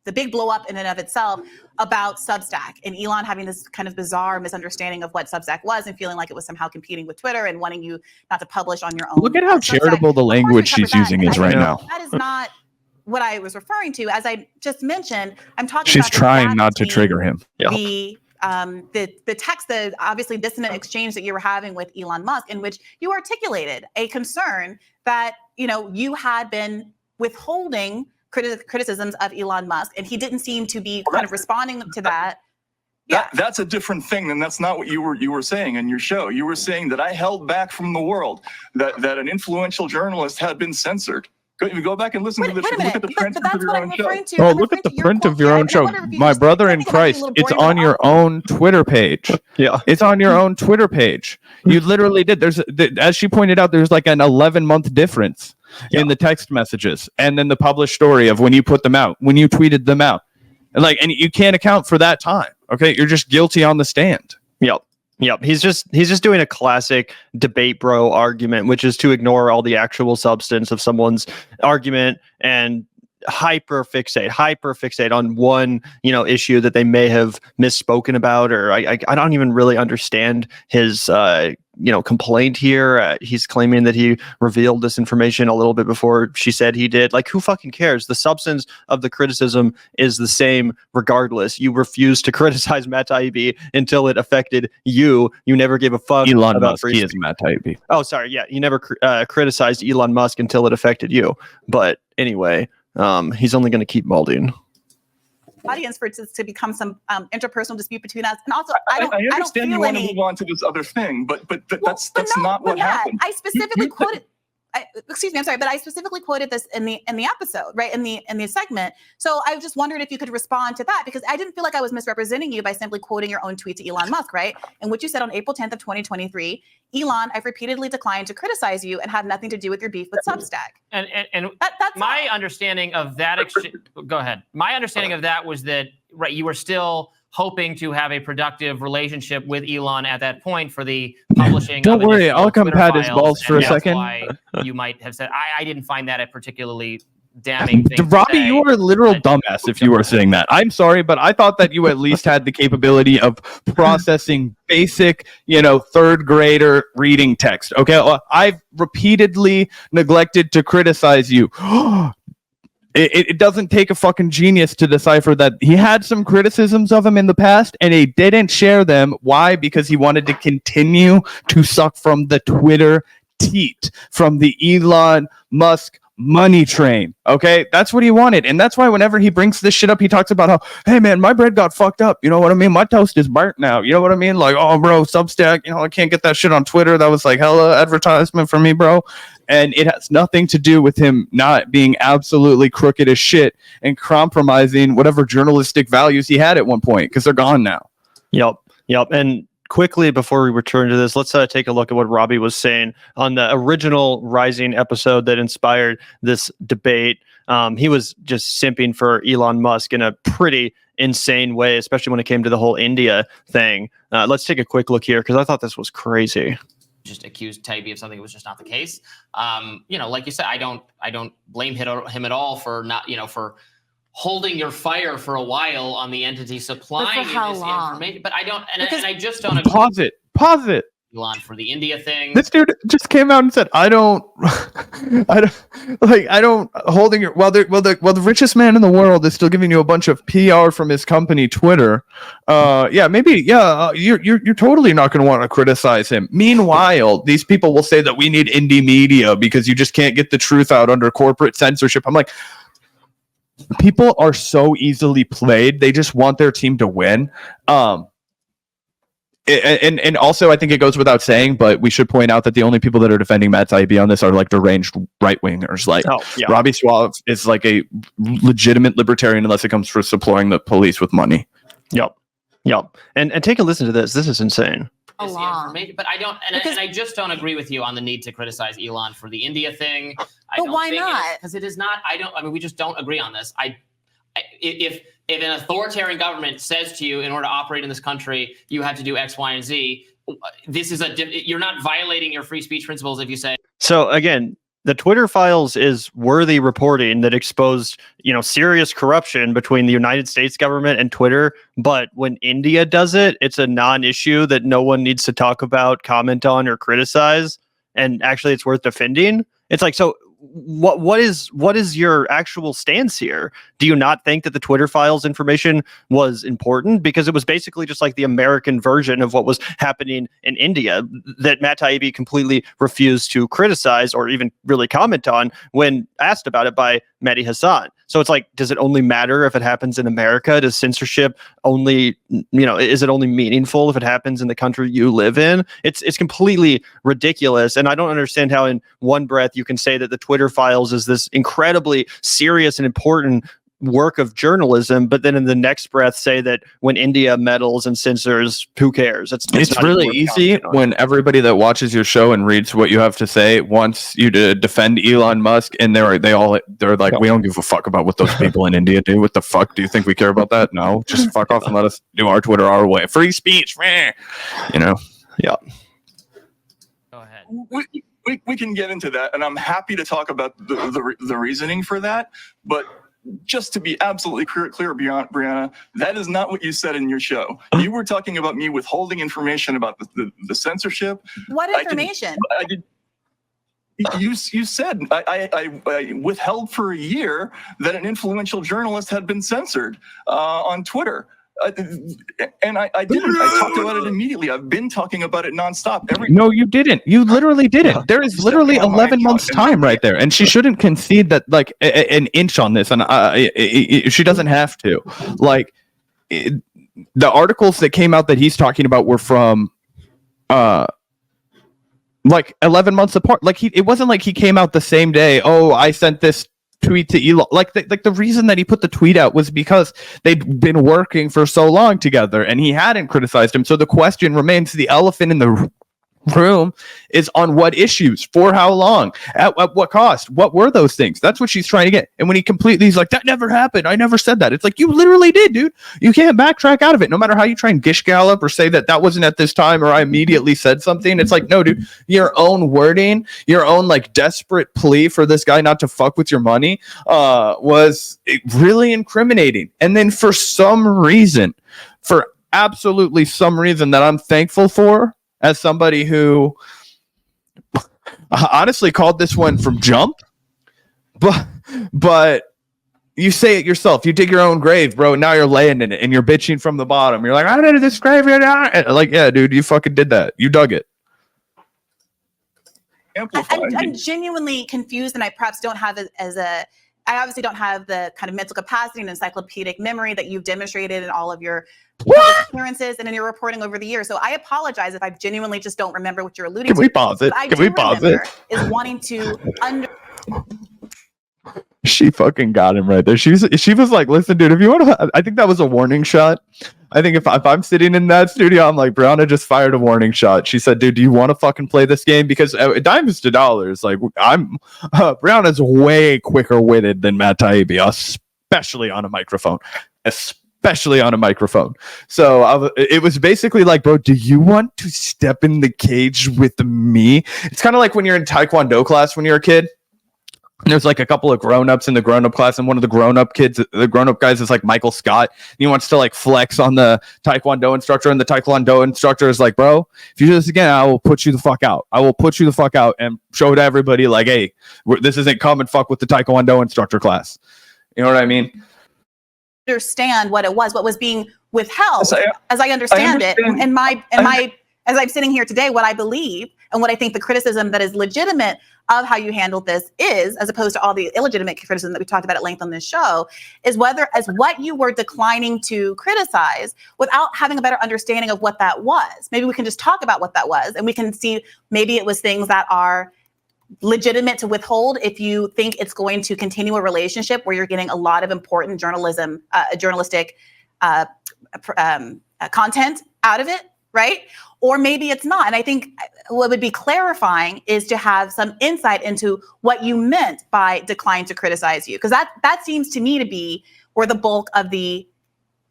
the big blow up in and of itself about Substack and Elon having this kind of bizarre misunderstanding of what Substack was and feeling like it was somehow competing with Twitter and wanting you not to publish on your own. Look at how charitable the language she's using is right now. That is not what I was referring to. As I just mentioned, I'm talking She's about trying not to trigger him. The text, the obviously dissonant exchange that you were having with Elon Musk, in which you articulated a concern that, you had been withholding criticisms of Elon Musk, and he didn't seem to be kind of responding to that. That's a different thing, and that's not what you were saying in your show. You were saying that I held back from the world, that an influential journalist had been censored. Go back and listen to this. Look at the print of your own show. Oh, look at the print of your own show. My brother in Christ, it's on your own Twitter page. Yeah. It's on your own Twitter page. You literally did. As she pointed out, there's like an 11-month difference in the text messages and then the published story of when you put them out, when you tweeted them out. And you can't account for that time. Okay. You're just guilty on the stand. Yep. He's just doing a classic debate bro argument, which is to ignore all the actual substance of someone's argument and hyper fixate on one, issue that they may have misspoken about, or I don't even really understand his complaint here. He's claiming that he revealed this information a little bit before she said he did. Like, who fucking cares? The substance of the criticism is the same regardless. You refused to criticize Matt Taibbi until it affected you. You never gave a fuck Elon about Musk. He is Matt Taibbi. Oh, sorry. Yeah, you never criticized Elon Musk until it affected you. But anyway, he's only going to keep molding. Audience for it to become some interpersonal dispute between us, and also I understand you want to move on to this other thing, but that's not what happened. I specifically quoted. Excuse me, I'm sorry, but I specifically quoted this in the episode, right, in the segment. So I just wondered if you could respond to that, because I didn't feel like I was misrepresenting you by simply quoting your own tweet to Elon Musk, right? And what you said on April 10th of 2023, Elon, I've repeatedly declined to criticize you and have nothing to do with your beef with Substack. And that's my understanding of that go ahead. My understanding of that was that you were still hoping to have a productive relationship with Elon at that point for the publishing. Don't worry, I'll come pat his balls for a second. Why you might have said, I didn't find that a particularly damning thing. Robbie, you are a literal dumbass if you were saying that. I'm sorry, but I thought that you at least had the capability of processing basic, third grader reading text. Okay, well, I've repeatedly neglected to criticize you. It doesn't take a fucking genius to decipher that he had some criticisms of him in the past and he didn't share them. Why? Because he wanted to continue to suck from the Twitter teat, from the Elon Musk money train. Okay, that's what he wanted, and that's why whenever he brings this shit up, he talks about how, hey man, my bread got fucked up. You know what I mean? My toast is burnt now. You know what I mean? Like, oh bro, Substack. You know, I can't get that shit on Twitter. That was like hella advertisement for me, bro. And it has nothing to do with him not being absolutely crooked as shit and compromising whatever journalistic values he had at one point, because they're gone now. Yep. And quickly before we return to this, let's take a look at what Robbie was saying on the original Rising episode that inspired this debate. He was just simping for Elon Musk in a pretty insane way, especially when it came to the whole India thing. Let's take a quick look here because I thought this was crazy. Just accused Taibbi of something that was just not the case. Like you said, I don't blame him at all for not, for holding your fire for a while on the entity supplying you this information. But I don't, and I just don't agree. Pause it. Elon for the India thing. This dude just came out and said, I don't holding your while the richest man in the world is still giving you a bunch of PR from his company Twitter. You're totally not going to want to criticize him. Meanwhile, these people will say that we need indie media because you just can't get the truth out under corporate censorship. I'm like, people are so easily played. They just want their team to win. And also, I think it goes without saying, but we should point out that the only people that are defending Matt Taibbi on this are like deranged right wingers. Like Robbie Suave is like a legitimate libertarian unless it comes for supplying the police with money. Yep. And take a listen to this. This is insane. But I don't, and I just don't agree with you on the need to criticize Elon for the India thing. But why not? Because it is not. We just don't agree on this. If an authoritarian government says to you, in order to operate in this country, you have to do X, Y, and Z, you're not violating your free speech principles if you say. So again, the Twitter files is worthy reporting that exposed, serious corruption between the United States government and Twitter. But when India does it, it's a non-issue that no one needs to talk about, comment on, or criticize. And actually, it's worth defending. It's like, so what is your actual stance here? Do you not think that the Twitter files information was important? Because it was basically just like the American version of what was happening in India that Matt Taibbi completely refused to criticize or even really comment on when asked about it by Mehdi Hassan. So it's like, does it only matter if it happens in America? Does censorship only, is it only meaningful if it happens in the country you live in? It's completely ridiculous. And I don't understand how in one breath you can say that the Twitter files is this incredibly serious and important work of journalism, but then in the next breath say that when India meddles and censors, who cares? It's really easy when everybody that watches your show and reads what you have to say wants you to defend Elon Musk, and they're like, we don't give a fuck about what those people in India do. What the fuck do you think we care about that? No, just fuck off and let us do our Twitter our way. Free speech, Yeah. Go ahead. We can get into that, and I'm happy to talk about the reasoning for that, but just to be absolutely clear, Briahna, that is not what you said in your show. You were talking about me withholding information about the censorship. What information? You said I withheld for a year that an influential journalist had been censored on Twitter. And I didn't. I talked about it immediately. I've been talking about it nonstop. No, you didn't. You literally didn't. There is literally 11 months time right there, and she shouldn't concede that like an inch on this. And she doesn't have to. Like the articles that came out that he's talking about were from like 11 months apart. Like it wasn't like he came out the same day. Oh, I sent this tweet to Elon. Like the reason that he put the tweet out was because they'd been working for so long together and he hadn't criticized him. So the question remains, the elephant in the room is on what issues, for how long, at what cost, what were those things? That's what she's trying to get. And when he's like, that never happened, I never said that. It's like, you literally did, dude. You can't backtrack out of it, no matter how you try and gish gallop or say that wasn't at this time or I immediately said something. It's like, no, dude, your own wording, your own like desperate plea for this guy not to fuck with your money was really incriminating. And then for absolutely some reason that I'm thankful for, as somebody who honestly called this one from jump, but you say it yourself. You dig your own grave, bro. Now you're laying in it and you're bitching from the bottom. You're like, I did this grave. Like, yeah, dude, you fucking did that. You dug it. I'm genuinely confused, and I perhaps don't have I obviously don't have the kind of mental capacity and encyclopedic memory that you've demonstrated in all of your public appearances and in your reporting over the years. So I apologize if I genuinely just don't remember what you're alluding to. Can we pause it? Can we pause it? Is wanting to She fucking got him right there. She was like, listen, dude, if you want to, I think that was a warning shot. I think if I'm sitting in that studio, I'm like, Briahna just fired a warning shot. She said, dude, do you want to fucking play this game? Because dimes to dollars, like Briahna's way quicker witted than Matt Taibbi, especially on a microphone. So it was basically like, bro, do you want to step in the cage with me? It's kind of like when you're in Taekwondo class when you're a kid. There's like a couple of grown-ups in the grown-up class, and one of the grown-up guys is like Michael Scott. And he wants to like flex on the Taekwondo instructor, and the Taekwondo instructor is like, bro, if you do this again, I will put you the fuck out. And show to everybody like, hey, this isn't come and fuck with the Taekwondo instructor class. You know what I mean? Understand what it was, what was being withheld, as I understand it, as I'm sitting here today, what I believe and what I think the criticism that is legitimate of how you handled this is, as opposed to all the illegitimate criticism that we talked about at length on this show, is what you were declining to criticize without having a better understanding of what that was. Maybe we can just talk about what that was, and we can see maybe it was things that are legitimate to withhold if you think it's going to continue a relationship where you're getting a lot of important journalistic content out of it, right? Or maybe it's not. And I think what would be clarifying is to have some insight into what you meant by decline to criticize you. Because that seems to me to be where the bulk of the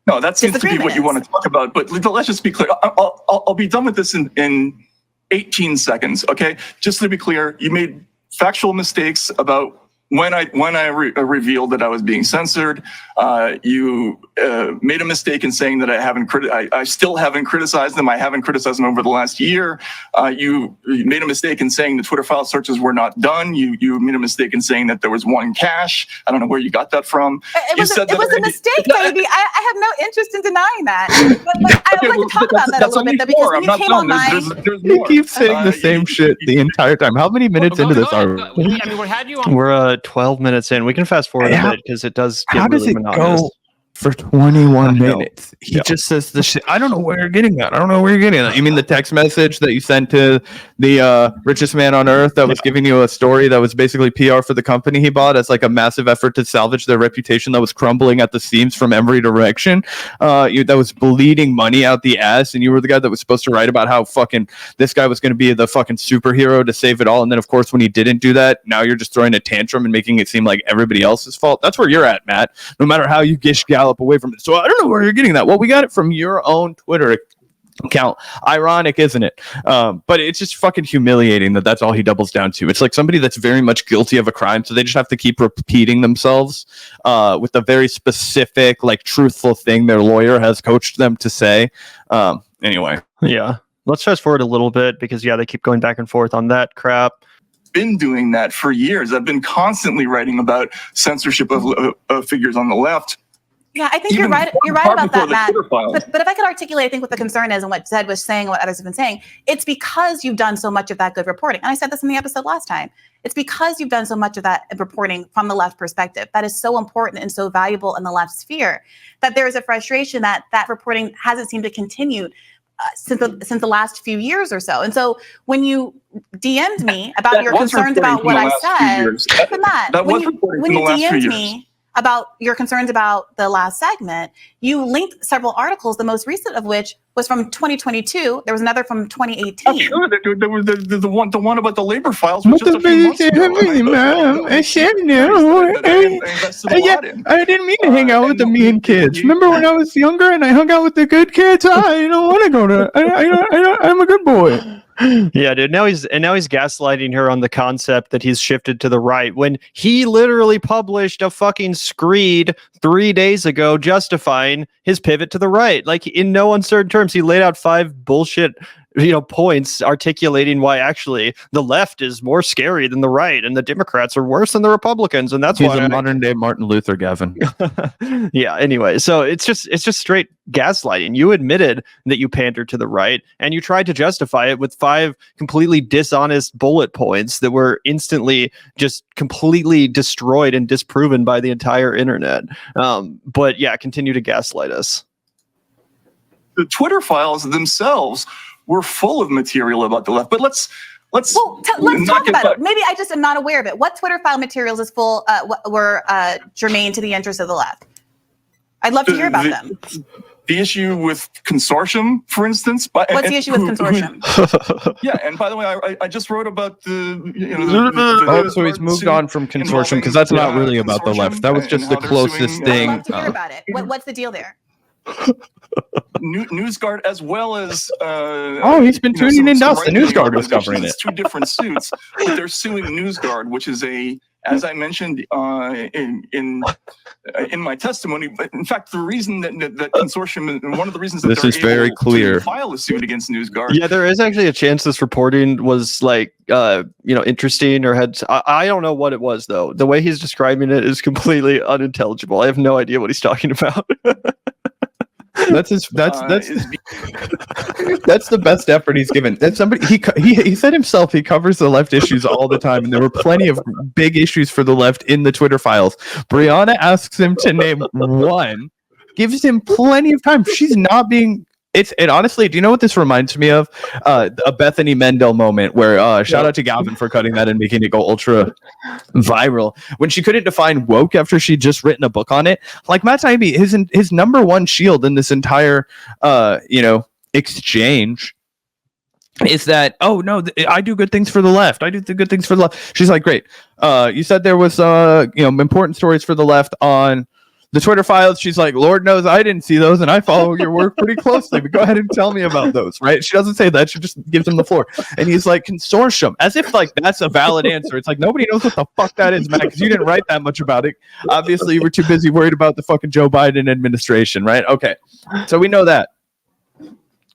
No, that seems to be what you want to talk about. But let's just be clear. I'll be done with this in 18 seconds, okay? Just to be clear, you made factual mistakes about when I revealed that I was being censored. You made a mistake in saying that I still haven't criticized them. I haven't criticized them over the last year. You made a mistake in saying the Twitter file searches were not done. You made a mistake in saying that there was one cache. I don't know where you got that from. It was a mistake, baby. I have no interest in denying that. But I would like to talk about that a little bit, though, because when you came on you keep saying the same shit the entire time. How many minutes into this are we? I mean, we had you on. We're 12 minutes in. We can fast forward a bit because it does get really monotonous. Go for 21 minutes? He just says the shit. I don't know where you're getting at. You mean the text message that you sent to the richest man on earth that was giving you a story that was basically PR for the company he bought as like a massive effort to salvage their reputation that was crumbling at the seams from every direction? That was bleeding money out the ass, and you were the guy that was supposed to write about how fucking this guy was going to be the fucking superhero to save it all. And then, of course, when he didn't do that, now you're just throwing a tantrum and making it seem like everybody else's fault. That's where you're at, Matt. No matter how you gallop away from it. So I don't know where you're getting that. Well, we got it from your own Twitter account. Ironic, isn't it? But it's just fucking humiliating that that's all he doubles down to. It's like somebody that's very much guilty of a crime, so they just have to keep repeating themselves with a very specific, like, truthful thing their lawyer has coached them to say. Anyway. Yeah. Let's fast forward a little bit because, they keep going back and forth on that crap. Been doing that for years. I've been constantly writing about censorship of figures on the left. Yeah, I think you're right. You're right about that, Matt. But if I could articulate, I think what the concern is and what Zed was saying, what others have been saying, it's because you've done so much of that good reporting. And I said this in the episode last time. It's because you've done so much of that reporting from the left perspective that is so important and so valuable in the left sphere that there is a frustration that reporting hasn't seemed to continue since the last few years or so. And so when you DM'd me about your concerns about what I said, Matt, when you DM'd me about your concerns about the last segment, you linked several articles, the most recent of which was from 2022. There was another from 2018. I'm sure there was the one about the labor files was just a few months ago. I didn't mean to hang out with the mean kids. Remember when I was younger and I hung out with the good kids? I don't want to go to. I'm a good boy. Yeah, dude. Now he's gaslighting her on the concept that he's shifted to the right when he literally published a fucking screed 3 days ago justifying his pivot to the right. Like, in no uncertain terms, he laid out 5 bullshit points articulating why actually the left is more scary than the right and the Democrats are worse than the Republicans, and that's He's why a modern day Martin Luther, Gavin. yeah, anyway, so it's just straight gaslighting. You admitted that you pandered to the right, and you tried to justify it with 5 completely dishonest bullet points that were instantly just completely destroyed and disproven by the entire internet. But yeah, continue to gaslight us. The Twitter files themselves were full of material about the left, but let's let's talk about it. Maybe I just am not aware of it. What Twitter file materials is full were germane to the interests of the left? I'd love to hear about them. The issue with consortium, for instance. What's the issue with consortium? Yeah, and by the way, I just wrote about so he's moved on from consortium because that's not really about the left. That was just the closest thing. I'd love to hear about it. What's the deal there? NewsGuard, as well as he's been tuning in to us. The NewsGuard was covering it. It's 2 different suits, but they're suing NewsGuard, which is as I mentioned in my testimony. But in fact, the reason that consortium, and one of the reasons that this is very clear, to file a suit against NewsGuard. Yeah, there is actually a chance this reporting was interesting or had. I don't know what it was though. The way he's describing it is completely unintelligible. I have no idea what he's talking about. That's the best effort he's given. That's somebody he said himself he covers the left issues all the time, and there were plenty of big issues for the left in the Twitter files. Briahna asks him to name one, gives him plenty of time. She's not being. It honestly, do you know what this reminds me of? A Bethany Mendel moment where shout out to Gavin for cutting that and making it go ultra viral. When she couldn't define woke after she'd just written a book on it. Like Matt Taibbi, his number one shield in this entire exchange is that, oh no, I do good things for the left. I do the good things for the left. She's like, great. You said there was important stories for the left on the Twitter files. She's like, Lord knows I didn't see those, and I follow your work pretty closely, but go ahead and tell me about those, right? She doesn't say that. She just gives him the floor. And he's like, consortium, as if like that's a valid answer. It's like, nobody knows what the fuck that is, Matt, because you didn't write that much about it. Obviously, you were too busy worried about the fucking Joe Biden administration, right? Okay, so we know that.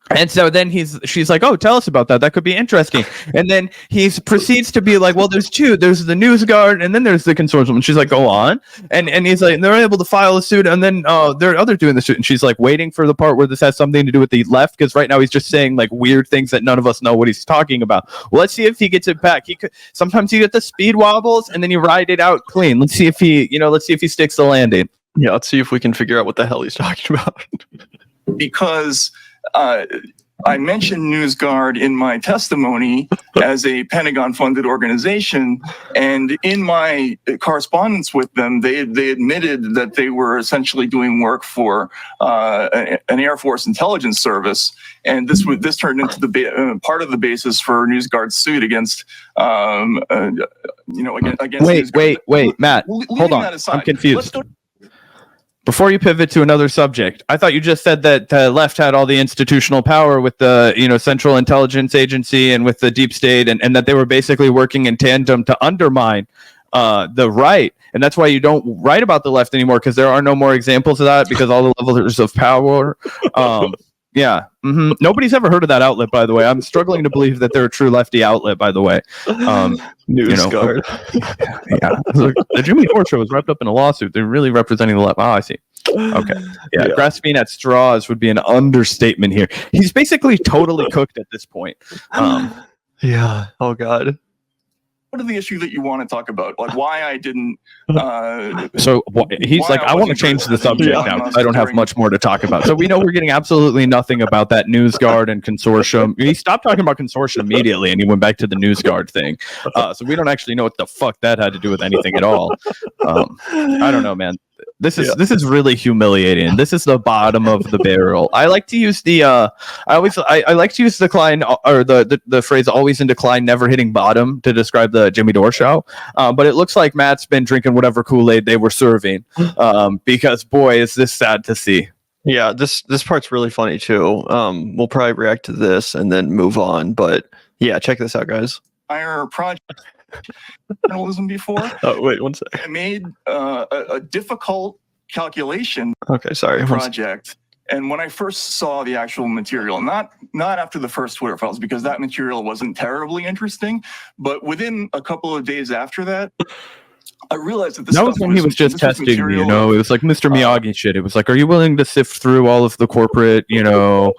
And so then she's like, oh, tell us about that. That could be interesting. And then he proceeds to be like, well, there's 2. There's the NewsGuard, and then there's the consortium. And she's like, go on. And he's like, they're able to file a suit, and then they're doing the suit. And she's like, waiting for the part where this has something to do with the left, because right now he's just saying like weird things that none of us know what he's talking about. Well, let's see if he gets it back. Sometimes you get the speed wobbles, and then you ride it out clean. Let's see if he sticks the landing. Yeah, let's see if we can figure out what the hell he's talking about. Because I mentioned NewsGuard in my testimony as a Pentagon-funded organization, and in my correspondence with them, they admitted that they were essentially doing work for an Air Force intelligence service, and this turned into the part of the basis for NewsGuard's suit against against. Wait, Matt, hold on, I'm confused. Before you pivot to another subject, I thought you just said that the left had all the institutional power with the Central Intelligence Agency and with the deep state, and that they were basically working in tandem to undermine the right. And that's why you don't write about the left anymore, because there are no more examples of that, because all the levels of power. Yeah. Mm-hmm. Nobody's ever heard of that outlet, by the way. I'm struggling to believe that they're a true lefty outlet, by the way. NewsGuard. Yeah. The Jimmy Dore show was wrapped up in a lawsuit. They're really representing the left. Oh, I see. Okay. Yeah. Grasping at straws would be an understatement here. He's basically totally cooked at this point. Yeah. Oh, God. What are the issue that you want to talk about? Like why I didn't. So he's like, I want to change the subject now, because I don't have much more to talk about. So we know we're getting absolutely nothing about that NewsGuard and consortium. He stopped talking about consortium immediately, and he went back to the NewsGuard thing. So we don't actually know what the fuck that had to do with anything at all. I don't know, man. This is really humiliating. This is the bottom of the barrel. I like to use the I like to use decline, or the phrase "always in decline, never hitting bottom" to describe the Jimmy Dore show. But it looks like Matt's been drinking whatever Kool-Aid they were serving, because boy, is this sad to see. Yeah, this part's really funny too. We'll probably react to this and then move on. But yeah, check this out, guys. Our project journalism before. Oh, wait, one sec. I made a difficult calculation. Okay, sorry. Project And when I first saw the actual material, not after the first Twitter files, because that material wasn't terribly interesting, but within a couple of days after that, I realized that this That was when he was just testing me, you know. It was like Mr. Miyagi shit. It was like, are you willing to sift through all of the corporate, minutia?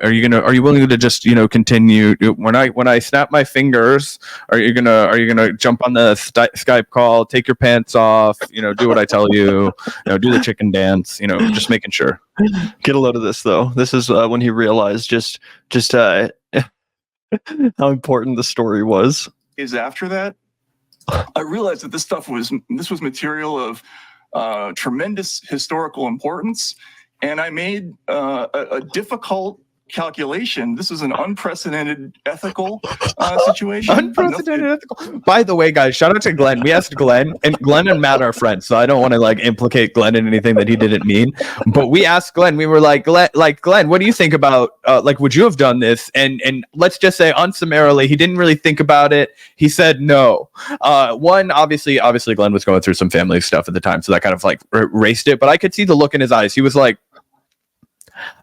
Are you willing to just, continue? When I snap my fingers, are you gonna jump on the Skype call, take your pants off, do what I tell you, do the chicken dance, just making sure. Get a load of this though. This is when he realized just how important the story was. Is after that, I realized that this was material of tremendous historical importance, and I made a difficult calculation. This is an unprecedented ethical situation. Unprecedented ethical. By the way, guys, shout out to Glenn. We asked Glenn, and Glenn and Matt are friends, so I don't want to implicate Glenn in anything that he didn't mean. But we asked Glenn. We were like, Glenn, what do you think about? Would you have done this? And let's just say, unsummarily, he didn't really think about it. He said no. One, obviously, Glenn was going through some family stuff at the time, so that kind of erased it. But I could see the look in his eyes. He was like,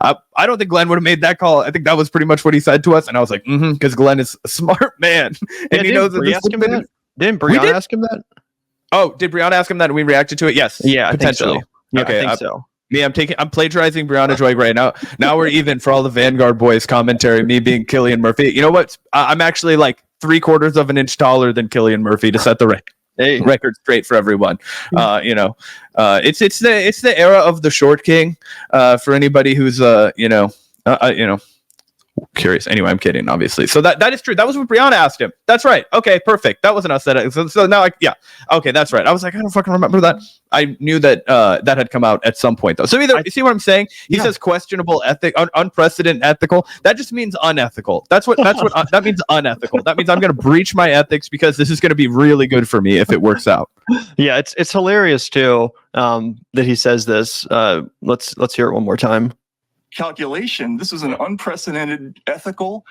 I don't think Glenn would have made that call. I think that was pretty much what he said to us, and I was like, because Glenn is a smart man, and he knows that this ask him that. Didn't Briahna ask him that? Oh, did Briahna ask him that? And we reacted to it. Yes, yeah, potentially. I think so. Yeah, okay, I think so. Me, I'm plagiarizing Briahna Joy Gray. Now we're even for all the Vanguard boys commentary. Me being Cillian Murphy. You know what? I'm actually 3/4 of an inch taller than Cillian Murphy to set the record straight for everyone. It's the era of the short king. For anybody who's curious. Anyway, I'm kidding, obviously. So that is true. That was what Briahna asked him. That's right. Okay, perfect. That wasn't us. So now, okay, that's right. I was like, I don't fucking remember that. I knew that that had come out at some point, though. So you see what I'm saying? He says questionable ethic, unprecedented ethical. That just means unethical. That's what that means. Unethical. That means I'm going to breach my ethics because this is going to be really good for me if it works out. Yeah, it's hilarious too that he says this. Let's hear it one more time. Calculation. This is an unprecedented ethical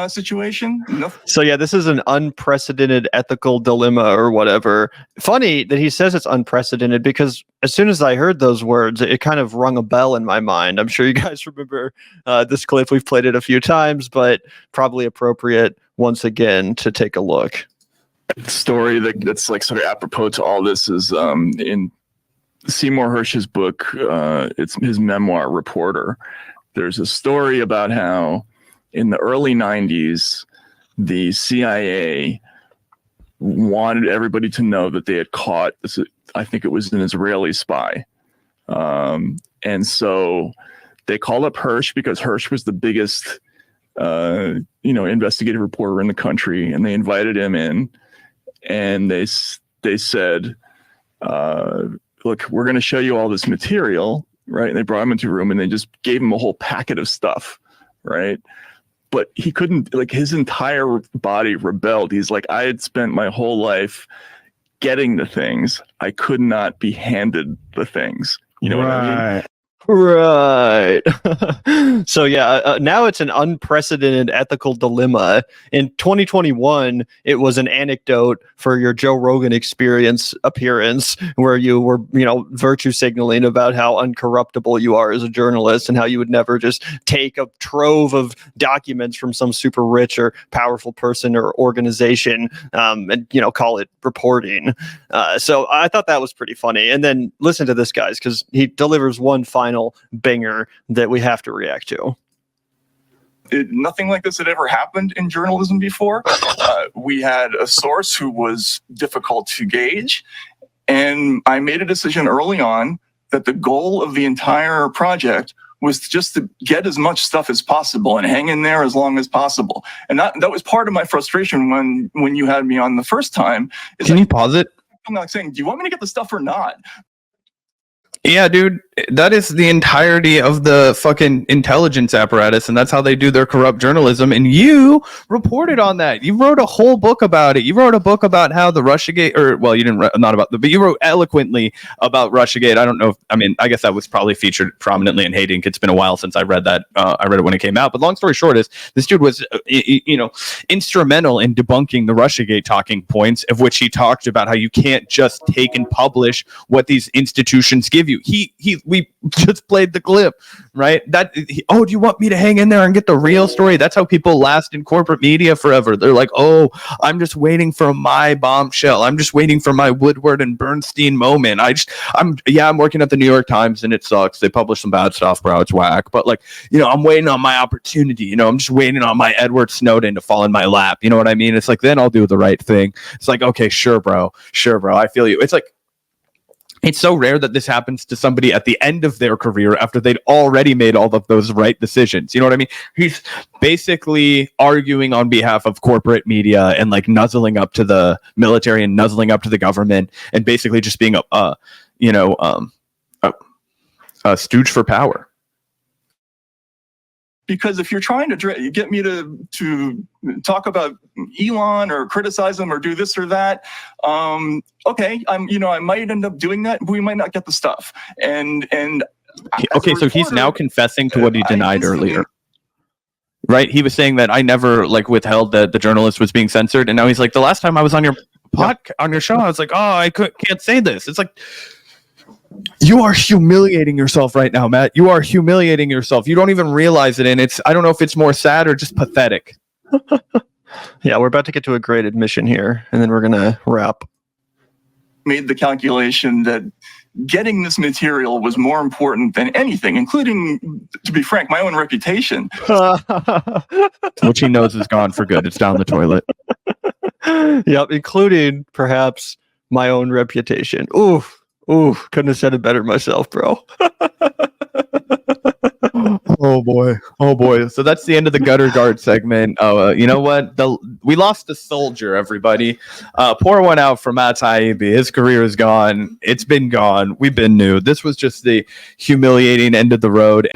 situation. So yeah, this is an unprecedented ethical dilemma or whatever. Funny that he says it's unprecedented because as soon as I heard those words, it kind of rung a bell in my mind. I'm sure you guys remember this clip. We've played it a few times, but probably appropriate once again to take a look. The story that's sort of apropos to all this is in Seymour Hersh's book. It's his memoir, Reporter. There's a story about how in the early 90s, the CIA wanted everybody to know that they had caught, I think it was an Israeli spy. And so they called up Hersh because Hersh was the biggest, investigative reporter in the country. And they invited him in and they said, look, we're going to show you all this material. Right. And they brought him into a room and they just gave him a whole packet of stuff. Right. But he couldn't, his entire body rebelled. He's like, I had spent my whole life getting the things. I could not be handed the things. You know what I mean? Right. So yeah, now it's an unprecedented ethical dilemma. In 2021, it was an anecdote for your Joe Rogan Experience appearance where you were, virtue signaling about how uncorruptible you are as a journalist and how you would never just take a trove of documents from some super rich or powerful person or organization and call it reporting. So I thought that was pretty funny. And then listen to this, guys, because he delivers one final banger that we have to react to. Nothing like this had ever happened in journalism before. We had a source who was difficult to gauge, and I made a decision early on that the goal of the entire project was just to get as much stuff as possible and hang in there as long as possible. And that was part of my frustration when you had me on the first time. Can you pause it? I'm not saying, do you want me to get the stuff or not? Yeah, dude, that is the entirety of the fucking intelligence apparatus, and that's how they do their corrupt journalism. And you reported on that. You wrote a whole book about it. You wrote a book about how the Russiagate, you didn't, not about but you wrote eloquently about Russiagate. I don't know I guess that was probably featured prominently in Hating. It's been a while since I read that. I read it when it came out. But long story short is, this dude was, instrumental in debunking the Russiagate talking points, of which he talked about how you can't just take and publish what these institutions give you. He we just played the clip, right? Do you want me to hang in there and get the real story? That's how people last in corporate media forever. They're like, oh, I'm just waiting for my bombshell. I'm just waiting for my Woodward and Bernstein moment. I'm working at the New York Times and it sucks. They publish some bad stuff, bro. It's whack. But like, I'm waiting on my opportunity. I'm just waiting on my Edward Snowden to fall in my lap. You know what I mean? It's like, then I'll do the right thing. It's like, okay, sure, bro. I feel you. It's like, it's so rare that this happens to somebody at the end of their career after they'd already made all of those right decisions. You know what I mean? He's basically arguing on behalf of corporate media and like nuzzling up to the military and nuzzling up to the government and basically just being a stooge for power. Because if you're trying to get me to talk about Elon or criticize him or do this or that, okay, I might end up doing that. But we might not get the stuff. And okay, so he's now confessing to what he denied earlier, right? He was saying that I never withheld that the journalist was being censored, and now he's like, the last time I was on your on your show, I was like, oh, I can't say this. It's like, you are humiliating yourself right now, Matt. You are humiliating yourself. You don't even realize it. And I don't know if it's more sad or just pathetic. Yeah, we're about to get to a great admission here, and then we're going to wrap. Made the calculation that getting this material was more important than anything, including, to be frank, my own reputation. Which he knows is gone for good. It's down the toilet. Yep, including perhaps my own reputation. Ooh, couldn't have said it better myself, bro. Oh boy. So that's the end of the gutter guard segment. You know what? We lost a soldier, everybody. Pour one out for Matt Taibbi. His career is gone. It's been gone. We've been new. This was just the humiliating end of the road.